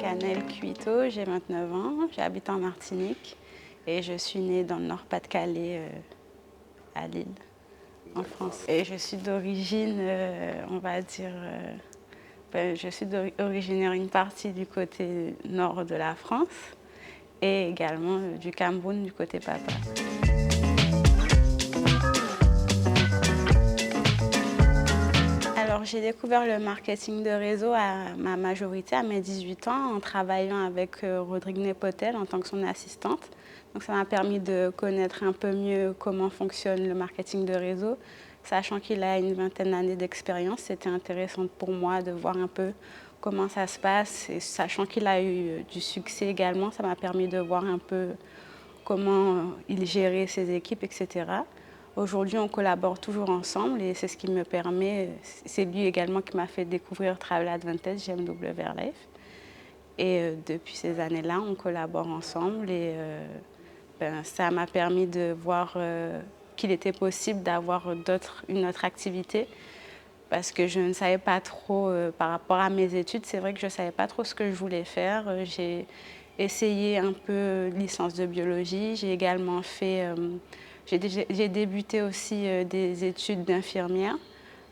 Canel Cuito, j'ai 29 ans, j'habite en Martinique et je suis née dans le Nord-Pas-de-Calais, à Lille, en France. Et je suis d'origine, on va dire, je suis originaire une partie du côté nord de la France et également du Cameroun, du côté papa. Alors, j'ai découvert le marketing de réseau à ma majorité, à mes 18 ans, en travaillant avec Rodrigue Nepotel en tant que son assistante. Donc, ça m'a permis de connaître un peu mieux comment fonctionne le marketing de réseau. Sachant qu'il a une vingtaine d'années d'expérience, c'était intéressant pour moi de voir un peu comment ça se passe. Et sachant qu'il a eu du succès également, ça m'a permis de voir un peu comment il gérait ses équipes, etc. Aujourd'hui, on collabore toujours ensemble et c'est ce qui me permet, c'est lui également qui m'a fait découvrir Travel Advantage, GMW Life. Et depuis ces années-là, on collabore ensemble et ça m'a permis de voir qu'il était possible d'avoir une autre activité parce que je ne savais pas trop par rapport à mes études. C'est vrai que je ne savais pas trop ce que je voulais faire. J'ai essayé un peu licence de biologie. J'ai également fait... j'ai débuté aussi des études d'infirmière,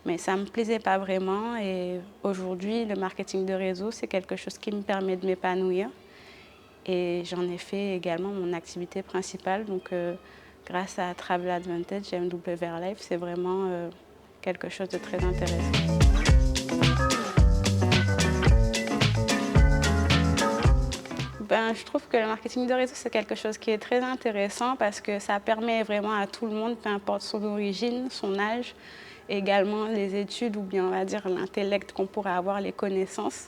mais ça ne me plaisait pas vraiment. Et aujourd'hui, le marketing de réseau, c'est quelque chose qui me permet de m'épanouir. Et j'en ai fait également mon activité principale. Donc, grâce à Travel Advantage, GMW Life, c'est vraiment quelque chose de très intéressant. Je trouve que le marketing de réseau, c'est quelque chose qui est très intéressant parce que ça permet vraiment à tout le monde, peu importe son origine, son âge, également les études ou bien on va dire l'intellect qu'on pourrait avoir, les connaissances,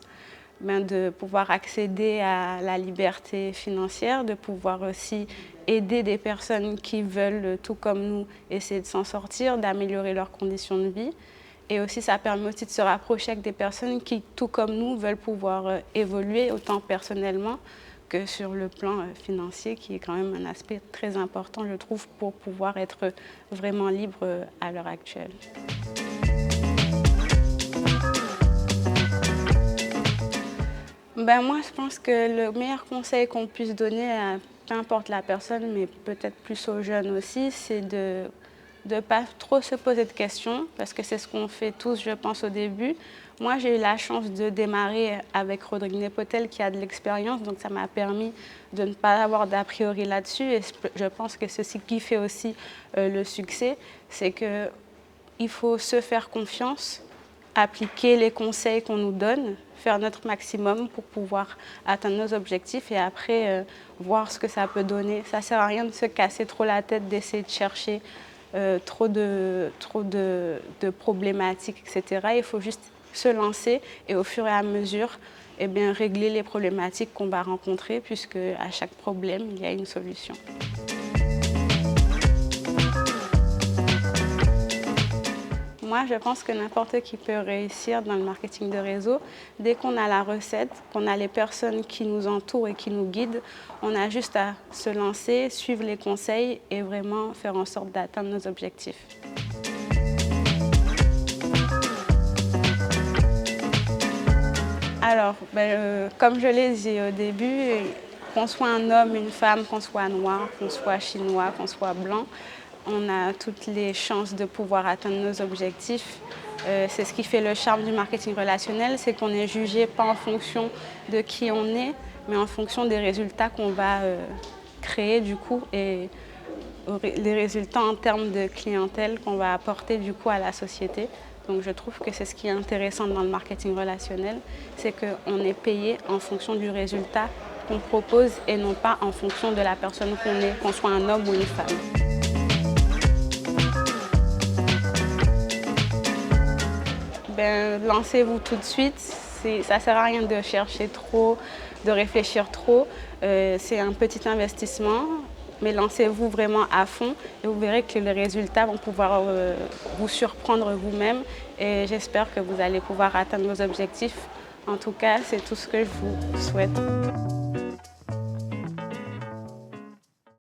de pouvoir accéder à la liberté financière, de pouvoir aussi aider des personnes qui veulent, tout comme nous, essayer de s'en sortir, d'améliorer leurs conditions de vie. Et aussi, ça permet aussi de se rapprocher avec des personnes qui, tout comme nous, veulent pouvoir évoluer autant personnellement que sur le plan financier, qui est quand même un aspect très important, je trouve, pour pouvoir être vraiment libre à l'heure actuelle. Moi, je pense que le meilleur conseil qu'on puisse donner à peu importe la personne, mais peut-être plus aux jeunes aussi, c'est de ne pas trop se poser de questions, parce que c'est ce qu'on fait tous, je pense, au début. Moi, j'ai eu la chance de démarrer avec Rodrigue Nepotel, qui a de l'expérience, donc ça m'a permis de ne pas avoir d'a priori là-dessus. Et je pense que c'est ce qui fait aussi le succès, c'est qu'il faut se faire confiance, appliquer les conseils qu'on nous donne, faire notre maximum pour pouvoir atteindre nos objectifs et après voir ce que ça peut donner. Ça ne sert à rien de se casser trop la tête, d'essayer de chercher trop de problématiques, etc. Il faut juste se lancer et au fur et à mesure, régler les problématiques qu'on va rencontrer puisque à chaque problème, il y a une solution. Moi, je pense que n'importe qui peut réussir dans le marketing de réseau. Dès qu'on a la recette, qu'on a les personnes qui nous entourent et qui nous guident, on a juste à se lancer, suivre les conseils et vraiment faire en sorte d'atteindre nos objectifs. Alors, comme je l'ai dit au début, qu'on soit un homme, une femme, qu'on soit noir, qu'on soit chinois, qu'on soit blanc, on a toutes les chances de pouvoir atteindre nos objectifs. C'est ce qui fait le charme du marketing relationnel, c'est qu'on est jugé pas en fonction de qui on est, mais en fonction des résultats qu'on va créer du coup et les résultats en termes de clientèle qu'on va apporter du coup à la société. Donc je trouve que c'est ce qui est intéressant dans le marketing relationnel, c'est qu'on est payé en fonction du résultat qu'on propose et non pas en fonction de la personne qu'on est, qu'on soit un homme ou une femme. Lancez-vous tout de suite. Ça ne sert à rien de chercher trop, de réfléchir trop. C'est un petit investissement, mais lancez-vous vraiment à fond et vous verrez que les résultats vont pouvoir vous surprendre vous-même. Et j'espère que vous allez pouvoir atteindre vos objectifs. En tout cas, c'est tout ce que je vous souhaite.